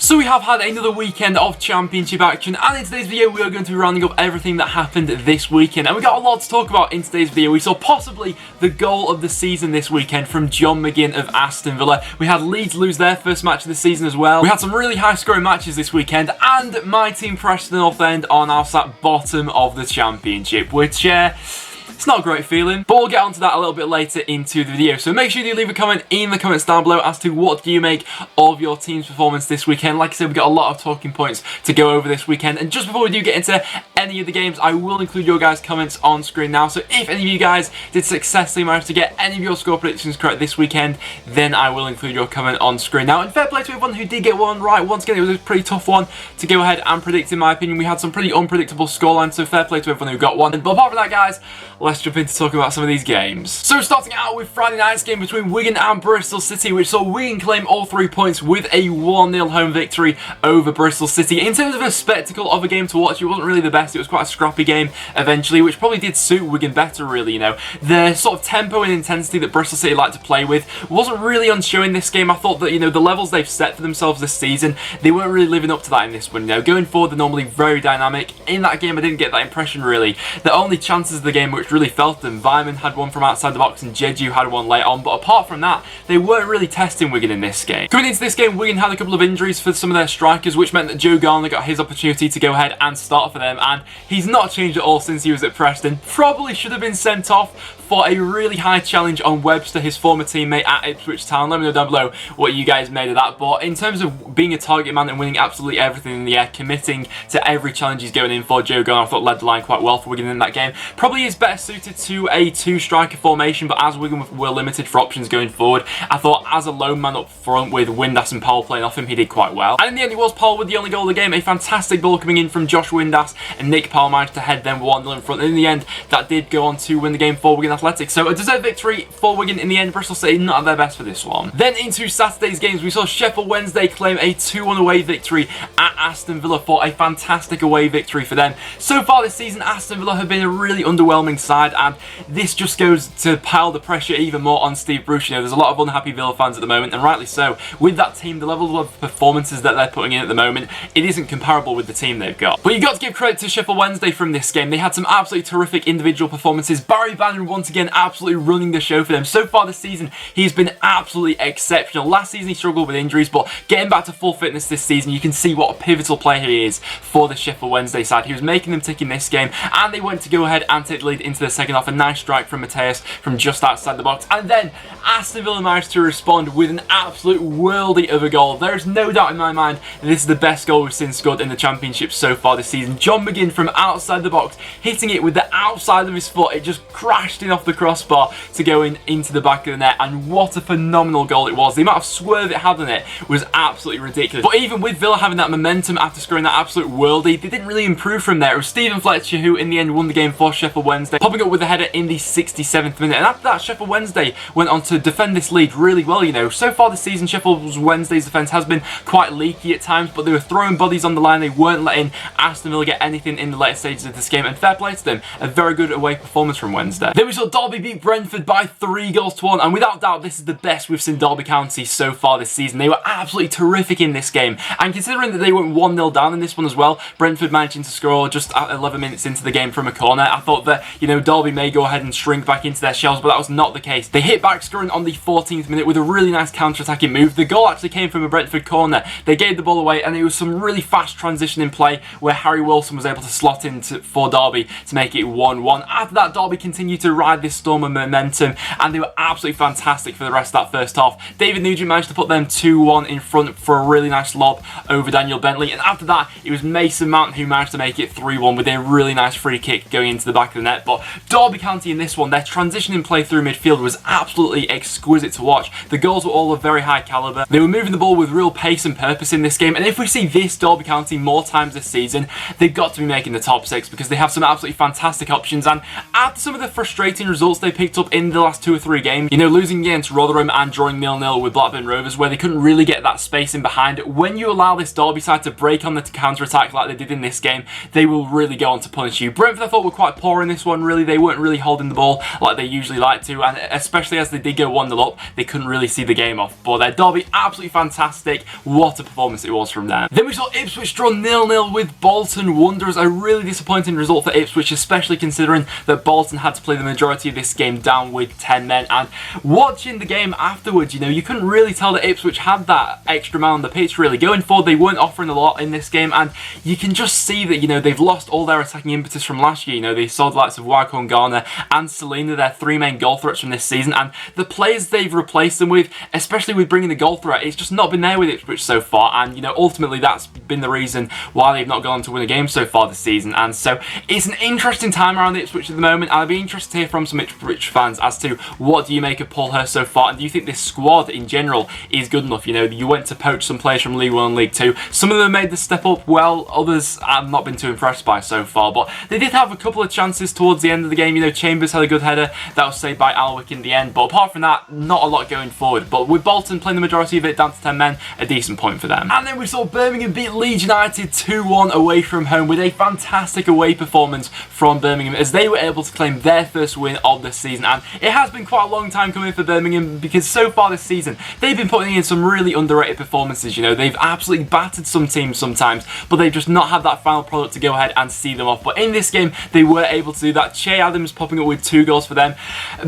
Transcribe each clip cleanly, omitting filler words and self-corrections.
So we have had another weekend of championship action, and in today's video we are going to be rounding up everything that happened this weekend, and we got a lot to talk about in today's video. We saw possibly the goal of the season this weekend from John McGinn of Aston Villa. We had Leeds lose their first match of the season as well. We had some really high scoring matches this weekend, and my team Preston North End are now sat bottom of the championship, which it's not a great feeling, but we'll get onto that a little bit later into the video. So make sure you leave a comment in the comments down below as to what do you make of your team's performance this weekend. Like I said, we've got a lot of talking points to go over this weekend, and just before we do get into any of the games, I will include your guys' comments on screen now. So if any of you guys did successfully manage to get any of your score predictions correct this weekend, then I will include your comment on screen. Now, and fair play to everyone who did get one right. Once again, it was a pretty tough one to go ahead and predict, in my opinion. We had some pretty unpredictable scorelines, so fair play to everyone who got one. But apart from that, guys, let's jump into talking about some of these games. So starting out with Friday night's game between Wigan and Bristol City, which saw Wigan claim all 3 points with a 1-0 home victory over Bristol City. In terms of a spectacle of a game to watch, it wasn't really the best. It was quite a scrappy game eventually, which probably did suit Wigan better, really. You know, the sort of tempo and intensity that Bristol City like to play with wasn't really on show in this game. I thought that, you know, the levels they've set for themselves this season, they weren't really living up to that in this one. You know, going forward, they're normally very dynamic. In that game, I didn't get that impression, really. The only chances of the game which really felt them, Vyman had one from outside the box and Jeju had one late on, but apart from that, they weren't really testing Wigan in this game. Coming into this game, Wigan had a couple of injuries for some of their strikers, which meant that Joe Garner got his opportunity to go ahead and start for them, and he's not changed at all since he was at Preston. Probably should have been sent off for a really high challenge on Webster, his former teammate at Ipswich Town. Let me know down below what you guys made of that. But in terms of being a target man and winning absolutely everything in the air, committing to every challenge he's going in for, Joe Garner, I thought, led the line quite well for Wigan in that game. Probably is better suited to a two-striker formation, but as Wigan were limited for options going forward, I thought as a lone man up front with Windass and Powell playing off him, he did quite well. And in the end, it was Powell with the only goal of the game. A fantastic ball coming in from Josh Windass, and Nick Powell managed to head them 1-0 in front. And in the end, that did go on to win the game for Wigan Athletic. So a deserved victory for Wigan in the end. Bristol City not at their best for this one. Then into Saturday's games, we saw Sheffield Wednesday claim a 2-1 away victory at Aston Villa for a fantastic away victory for them. So far this season, Aston Villa have been a really underwhelming side, and this just goes to pile the pressure even more on Steve Bruce. You know, there's a lot of unhappy Villa fans at the moment, and rightly so. With that team, the level of performances that they're putting in at the moment, it isn't comparable with the team they've got. But you've got to give credit to Sheffield Wednesday from this game. They had some absolutely terrific individual performances. Barry Bannon once again absolutely running the show for them. So far this season, he's been absolutely exceptional. Last season he struggled with injuries, but getting back to full fitness this season, you can see what a pivotal player he is for the Sheffield Wednesday side. He was making them tick in this game, and they went to go ahead and take the lead into the second half. A nice strike from Mateus from just outside the box, and then Aston Villa managed to respond with an absolute worldie of a goal. There is no doubt in my mind that this is the best goal we've seen scored in the Championship so far this season. John McGinn from outside the box, hitting it with the outside of his foot. It just crashed in off the crossbar to go into the back of the net, and what a phenomenal goal it was. The amount of swerve it had on it was absolutely ridiculous. But even with Villa having that momentum after scoring that absolute worldie, they didn't really improve from there. It was Stephen Fletcher who in the end won the game for Sheffield Wednesday, popping up with a header in the 67th minute, and after that Sheffield Wednesday went on to defend this lead really well. You know, so far this season Sheffield Wednesday's defence has been quite leaky at times, but they were throwing bodies on the line. They weren't letting Aston Villa get anything in the later stages of this game, and fair play to them. A very good away performance from Wednesday. Then we saw Derby beat Brentford by 3-1, and without doubt this is the best we've seen Derby County so far this season. They were absolutely terrific in this game, and considering that they went 1-0 down in this one as well, Brentford managing to score just at 11 minutes into the game from a corner, I thought that, you know, Derby may go ahead and shrink back into their shells, but that was not the case. They hit back, scoring on the 14th minute with a really nice counter-attacking move. The goal actually came from a Brentford corner. They gave the ball away, and it was some really fast transition in play where Harry Wilson was able to slot in for Derby to make it 1-1. After that, Derby continued to ride this storm of momentum, and they were absolutely fantastic for the rest of that first half. David Nugent managed to put them 2-1 in front for a really nice lob over Daniel Bentley, and after that, it was Mason Mount who managed to make it 3-1 with a really nice free kick going into the back of the net. But Derby County in this one, their transition in play through midfield was absolutely exquisite to watch. The goals were all of very high calibre. They were moving the ball with real pace and purpose in this game, and if we see this Derby County more times this season, they've got to be making the top 6 because they have some absolutely fantastic options. And after some of the frustrating disappointing results they picked up in the last 2 or 3 games. You know, losing against Rotherham and drawing 0-0 with Blackburn Rovers, where they couldn't really get that space in behind. When you allow this Derby side to break on the counter-attack like they did in this game, they will really go on to punish you. Brentford, I thought, were quite poor in this one, really. They weren't really holding the ball like they usually like to, and especially as they did go 1-0 up, they couldn't really see the game off. But their Derby, absolutely fantastic. What a performance it was from them. Then we saw Ipswich draw 0-0 with Bolton Wanderers. A really disappointing result for Ipswich, especially considering that Bolton had to play the majority of this game down with 10 men. And watching the game afterwards, you know, you couldn't really tell that Ipswich had that extra man on the pitch really going forward. They weren't offering a lot in this game, and you can just see that, you know, they've lost all their attacking impetus from last year. You know, they saw the likes of Wycombe, Garner and Selena, their 3 main goal threats from this season, and the players they've replaced them with, especially with bringing the goal threat, it's just not been there with Ipswich so far. And, you know, ultimately that's been the reason why they've not gone on to win a game so far this season. And so it's an interesting time around Ipswich at the moment. I'd be interested to hear from some Ipswich fans as to what do you make of Paul Hurst so far, and do you think this squad in general is good enough? You know, you went to poach some players from League 1 and League 2. Some of them made the step up well, others I've not been too impressed by so far, but they did have a couple of chances towards the end of the game. You know, Chambers had a good header that was saved by Alwick in the end, but apart from that, not a lot going forward. But with Bolton playing the majority of it down to 10 men, a decent point for them. And then we saw Birmingham beat Leeds United 2-1 away from home with a fantastic away performance from Birmingham, as they were able to claim their first win of the season. And it has been quite a long time coming for Birmingham, because so far this season they've been putting in some really underrated performances. You know, they've absolutely battered some teams sometimes, but they've just not had that final product to go ahead and see them off. But in this game they were able to do that. Che Adams popping up with 2 goals for them.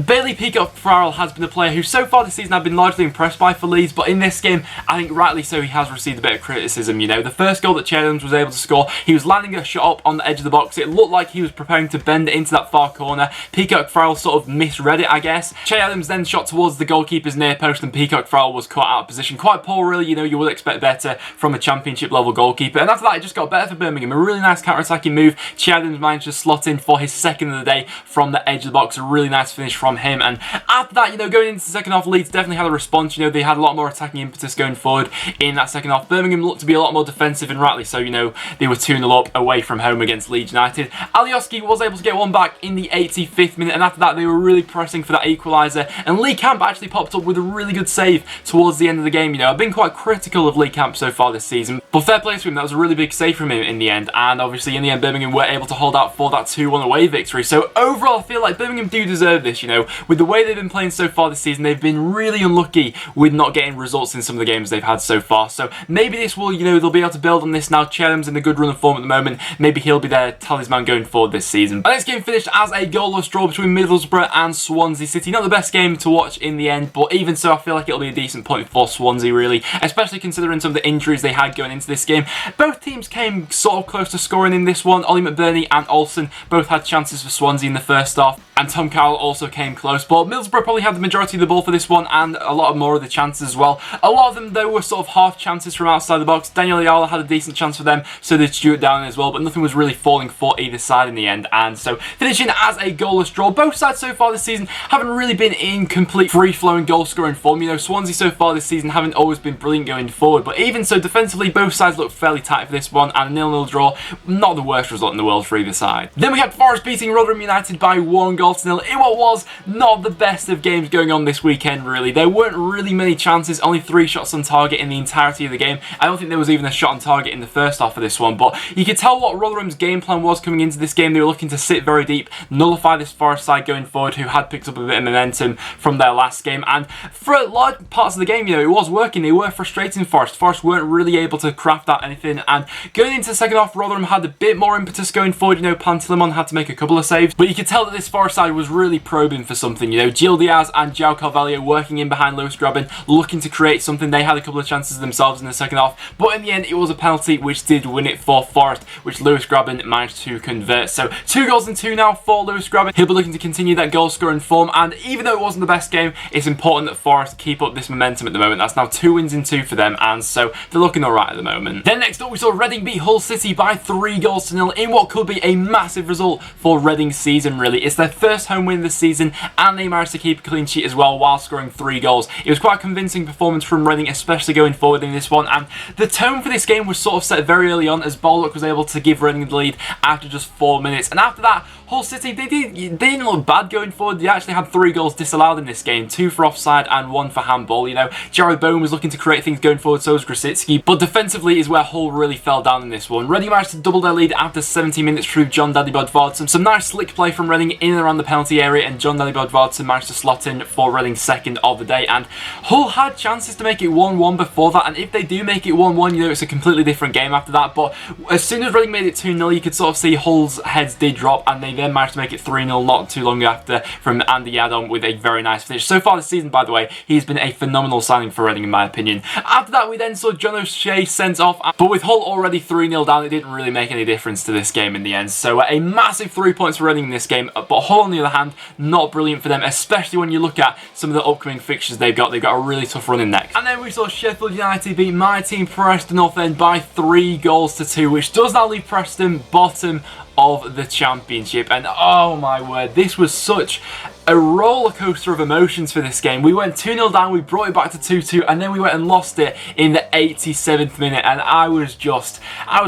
Bailey Peacock-Farrell has been a player who so far this season I've been largely impressed by for Leeds, but in this game I think rightly so he has received a bit of criticism. You know, the first goal that Che Adams was able to score, he was landing a shot up on the edge of the box. It looked like he was preparing to bend it into that far corner. Peacock-Farrell sort of misread it, I guess. Che Adams then shot towards the goalkeeper's near post, and Peacock-Farrell was caught out of position. Quite poor really. You know, you would expect better from a championship level goalkeeper, and after that it just got better for Birmingham. A really nice counter-attacking move. Che Adams managed to slot in for his second of the day from the edge of the box. A really nice finish from him. And after that, you know, going into the second half, Leeds definitely had a response. You know, they had a lot more attacking impetus going forward in that second half. Birmingham looked to be a lot more defensive, and rightly so. You know, they were 2-0 up away from home against Leeds United. Alioski was able to get one back in the 85th minute, and after that they were really pressing for that equaliser, and Lee Camp actually popped up with a really good save towards the end of the game. You know, I've been quite critical of Lee Camp so far this season, but fair play to him, that was a really big save from him in the end, and obviously in the end Birmingham were able to hold out for that 2-1 away victory. So overall I feel like Birmingham do deserve this. You know, with the way they've been playing so far this season, they've been really unlucky with not getting results in some of the games they've had so far. So maybe this will, you know, they'll be able to build on this now. Chelham's in a good run of form at the moment. Maybe he'll be their talisman going forward this season. Our next game finished as a goalless draw between Middlesbrough and Swansea City. Not the best game to watch in the end, but even so I feel like it'll be a decent point for Swansea really, especially considering some of the injuries they had going into this game. Both teams came sort of close to scoring in this one. Ollie McBurney and Olsen both had chances for Swansea in the first half, and Tom Carroll also came close, but Middlesbrough probably had the majority of the ball for this one, and a lot more of the chances as well. A lot of them though were sort of half chances from outside the box. Daniel Ayala had a decent chance for them, so did Stuart Downing as well, but nothing was really falling for either side in the end. And so finishing as a goalless draw. Both sides so far this season haven't really been in complete free-flowing goal-scoring form. You know, Swansea so far this season haven't always been brilliant going forward, but even so defensively both sides look fairly tight for this one, and a 0-0 draw, not the worst result in the world for either side. Then we had Forest beating Rotherham United by 1-0 in what was not the best of games going on this weekend really. There weren't really many chances, only 3 shots on target in the entirety of the game. I don't think there was even a shot on target in the first half of this one, but you could tell what Rotherham's game plan was coming into this game. They were looking to sit very deep, nullify this Forest side going forward, who had picked up a bit of momentum from their last game, and for large parts of the game, you know, it was working. They were frustrating Forest. Forest weren't really able to craft out anything, and going into the second half, Rotherham had a bit more impetus going forward. You know, Pantilimon had to make a couple of saves, but you could tell that this Forest side was really probing for something. You know, Gil Diaz and João Carvalho working in behind Lewis Grabban, looking to create something. They had a couple of chances themselves in the second half, but in the end it was a penalty which did win it for Forest, which Lewis Grabban managed to convert. So 2 goals and 2 now for Lewis Grabban. He'll be looking to continue that goal scoring form, and even though it wasn't the best game, it's important that Forest keep up this momentum at the moment. That's now 2 wins in 2 for them, and so they're looking alright at the moment. Then next up we saw Reading beat Hull City by 3-0 in what could be a massive result for Reading's season really. It's their first home win this season, and they managed to keep a clean sheet as well while scoring 3 goals. It was quite a convincing performance from Reading, especially going forward in this one, and the tone for this game was sort of set very early on as Baldock was able to give Reading the lead after just 4 minutes, and after that Hull City, they didn't look bad going forward. They actually had 3 goals disallowed in this game, 2 for offside and 1 for handball. You know, Jared Bowen was looking to create things going forward, so was Grosicki, but defensively is where Hull really fell down in this one. Reading managed to double their lead after 70 minutes through John Daddy Bodvarsson. Some nice slick play from Reading in and around the penalty area, and John Daddy Bodvarsson managed to slot in for Reading's second of the day. And Hull had chances to make it 1-1 before that, and if they do make it 1-1, you know, it's a completely different game after that. But as soon as Reading made it 2-0, you could sort of see Hull's heads did drop, and they then managed to make it 3-0 not too long after from Andy Yadom with a very nice finish. So far this season, by the way, he's been a phenomenal signing for Reading in my opinion. After that, we then saw John O'Shea sent off, but with Hull already 3-0 down, it didn't really make any difference to this game in the end. So a massive 3 points for Reading in this game, but Hull on the other hand, not brilliant for them, especially when you look at some of the upcoming fixtures they've got. They've got a really tough run in next. And then we saw Sheffield United beat my team Preston North End by 3 goals to 2, which does now leave Preston bottom of the championship. And oh my word, this was such a roller coaster of emotions for this game. We went 2-0 down, we brought it back to 2-2, and then we went and lost it in the 87th minute, and I was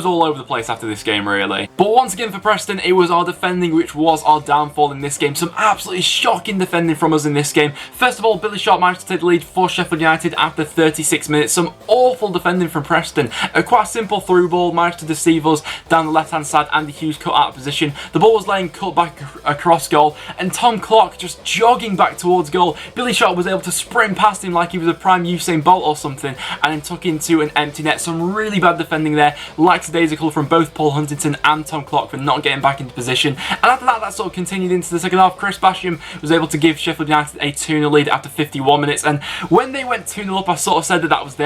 all over the place after this game, really. But once again for Preston, it was our defending which was our downfall in this game. Some absolutely shocking defending from us in this game. First of all, Billy Sharp managed to take the lead for Sheffield United after 36 minutes. Some awful defending from Preston. A quite simple through ball managed to deceive us down the left-hand side. Andy Hughes cut out of position. The ball was laying cut back across goal, and Tom Clark just jogging back towards goal. Billy Sharp was able to sprint past him like he was a prime Usain Bolt or something, and then took into an empty net. Some really bad defending there, lackadaisical from both Paul Huntington and Tom Clark for not getting back into position. And after that, that sort of continued into the second half. Chris Basham was able to give Sheffield United a 2-0 lead after 51 minutes, and when they went 2-0 up, I sort of said that was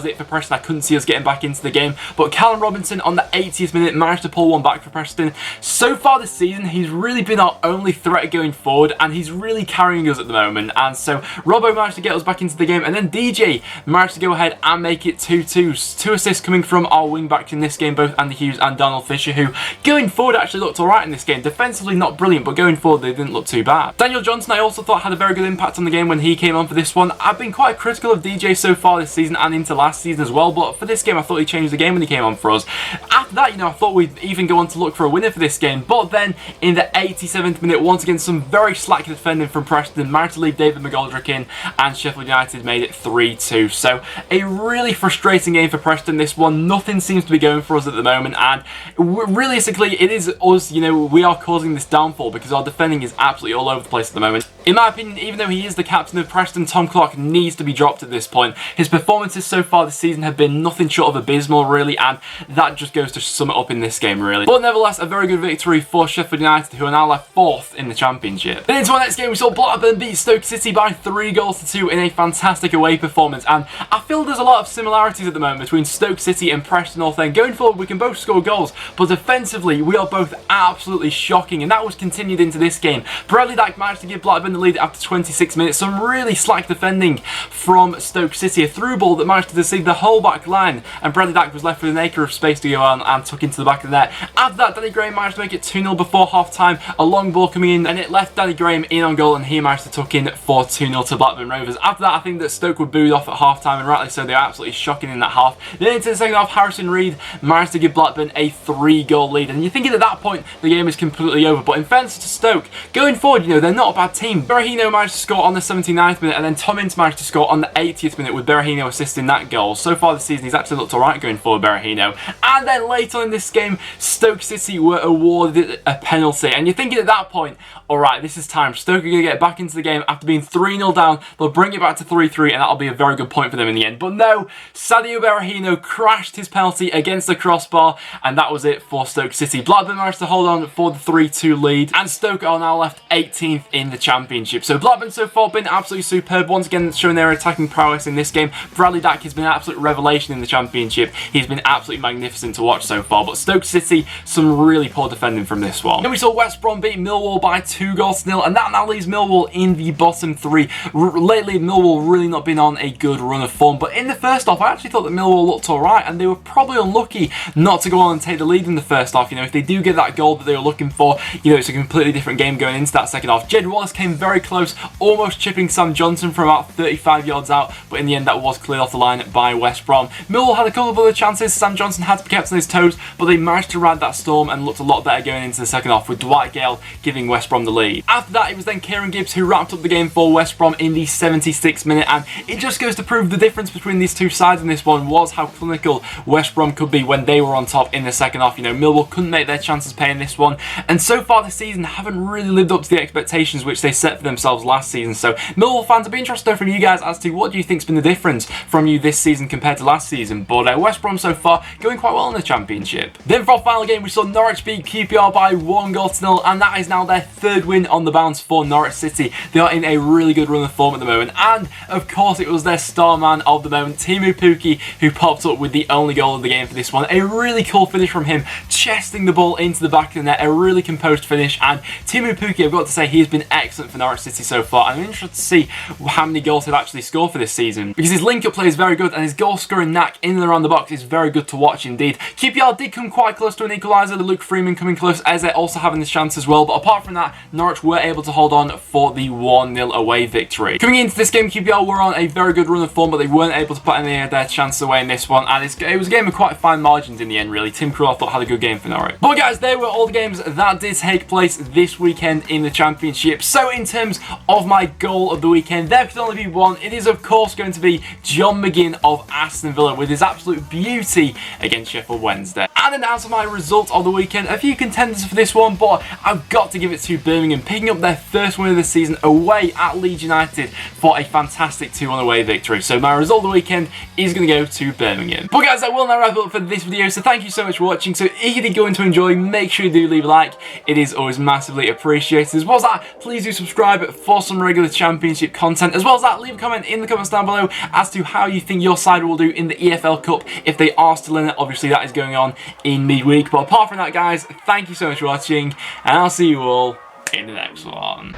it for Preston. I couldn't see us getting back into the game, but Callum Robinson on the 80th minute managed to pull one back for Preston. So far this season, he's really been our only threat going forward, and he's really carrying us at the moment. And so Robbo managed to get us back into the game, and then DJ managed to go ahead and make it 2-2. 2 assists coming from our wing backs in this game, both Andy Hughes and Donald Fisher, who going forward actually looked alright in this game. Defensively not brilliant, but going forward they didn't look too bad. Daniel Johnson I also thought had a very good impact on the game when he came on for this one. I've been quite critical of DJ so far this season and into last season as well, but for this game I thought he changed the game when he came on for us. After that, you know, I thought we'd even go on to look for a winner for this game, but then in the 87th minute, once again some very slack defending from Preston managed to leave David McGoldrick in, and Sheffield United made it 3-2. So a really frustrating game for Preston, this one. Nothing seems to be going for us at the moment, and realistically it is us, you know, we are causing this downfall because our defending is absolutely all over the place at the moment. In my opinion, even though he is the captain of Preston, Tom Clark needs to be dropped at this point. His performances so far this season have been nothing short of abysmal, really, and that just goes to sum it up in this game, really. But nevertheless, a very good victory for Sheffield United, who are now left 4th in the championship. Then into our next game, we saw Blackburn beat Stoke City by 3 goals to 2 in a fantastic away performance, and I feel there's a lot of similarities at the moment between Stoke City and Preston North End. Going forward, we can both score goals, but defensively, we are both absolutely shocking, and that was continued into this game. Bradley Dack managed to give Blackburn the lead after 26 minutes. Some really slack defending from Stoke City. A through ball that managed to deceive the whole back line, and Bradley Dack was left with an acre of space to go on and took into the back of the net. After that, Danny Graham managed to make it 2-0 before half time. A long ball coming in, and it left Danny Graham in on goal, and he managed to tuck in for 2-0 to Blackburn Rovers. After that, I think that Stoke were booed off at half time, and rightly so. They were absolutely shocking in that half. Then into the second half, Harrison Reed managed to give Blackburn a 3-goal lead, and you're thinking at that point the game is completely over. But in fairness to Stoke, going forward, you know, they're not a bad team. Berahino managed to score on the 79th minute, and then Tom Ince managed to score on the 80th minute with Berahino assisting that goal. So far this season, he's actually looked alright going forward, Berahino. And then later on in this game, Stoke City were awarded a penalty, and you're thinking at that point, alright, this is time. Stoke are going to get back into the game after being 3-0 down. They'll bring it back to 3-3, and that'll be a very good point for them in the end. But no, Sadio Berahino crashed his penalty against the crossbar, and that was it for Stoke City. Blackburn managed to hold on for the 3-2 lead, and Stoke are now left 18th in the championship. So Blackburn so far been absolutely superb. Once again, showing their attacking prowess in this game. Bradley Dack has been an absolute revelation in the championship. He's been absolutely magnificent to watch so far. But Stoke City, some really poor defending from this one. Then we saw West Brom beat Millwall by 2 goals to 0, and that That now leaves Millwall in the bottom three. Lately, Millwall really not been on a good run of form, but in the first half, I actually thought that Millwall looked alright, and they were probably unlucky not to go on and take the lead in the first half. You know, if they do get that goal that they were looking for, you know, it's a completely different game going into that second half. Jed Wallace came very close, almost chipping Sam Johnson from about 35 yards out, but in the end that was cleared off the line by West Brom. Millwall had a couple of other chances. Sam Johnson had to be kept on his toes, but they managed to ride that storm and looked a lot better going into the second half, with Dwight Gale giving West Brom the lead. After that, it was then Kieran Gibbs who wrapped up the game for West Brom in the 76th minute, and it just goes to prove the difference between these two sides in this one was how clinical West Brom could be when they were on top in the second half. You know, Millwall couldn't make their chances pay in this one, and so far this season haven't really lived up to the expectations which they set for themselves last season. So Millwall fans, I'd be interested to know from you guys as to what do you think's been the difference from you this season compared to last season. But West Brom so far going quite well in the Championship. Then for our final game, we saw Norwich beat QPR by 1-0, and that is now their third win on the bounce for Norwich City. They are in a really good run of form at the moment, and of course it was their star man of the moment, Teemu Pukki, who popped up with the only goal of the game for this one. A really cool finish from him, chesting the ball into the back of the net, a really composed finish, and Teemu Pukki, I've got to say, he has been excellent for Norwich City so far. I'm interested to see how many goals he'll actually score for this season, because his link-up play is very good, and his goal-scoring knack in and around the box is very good to watch indeed. QPR did come quite close to an equaliser, the Luke Freeman coming close, Eze also having this chance as well, but apart from that, Norwich were able to hold on for the 1-0 away victory. Coming into this game, QPR were on a very good run of form, but they weren't able to put any of their chances away in this one, and it was a game of quite fine margins in the end, really. Tim Krul, I thought, had a good game for Norwich. But guys, they were all the games that did take place this weekend in the Championship. So in terms of my goal of the weekend, there could only be one. It is of course going to be John McGinn of Aston Villa with his absolute beauty against Sheffield Wednesday. And then as for my result of the weekend, a few contenders for this one, but I've got to give it to Birmingham, picking up their first win of the season away at Leeds United for a fantastic 2-1 away victory. So my result of the weekend is going to go to Birmingham. But guys, that will now wrap it up for this video, so thank you so much for watching. So if you did go in to enjoy, make sure you do leave a like. It is always massively appreciated. As well as that, please do subscribe for some regular Championship content. As well as that, leave a comment in the comments down below as to how you think your side will do in the EFL Cup if they are still in it. Obviously that is going on in midweek. But apart from that guys, thank you so much for watching, and I'll see you all in the next one.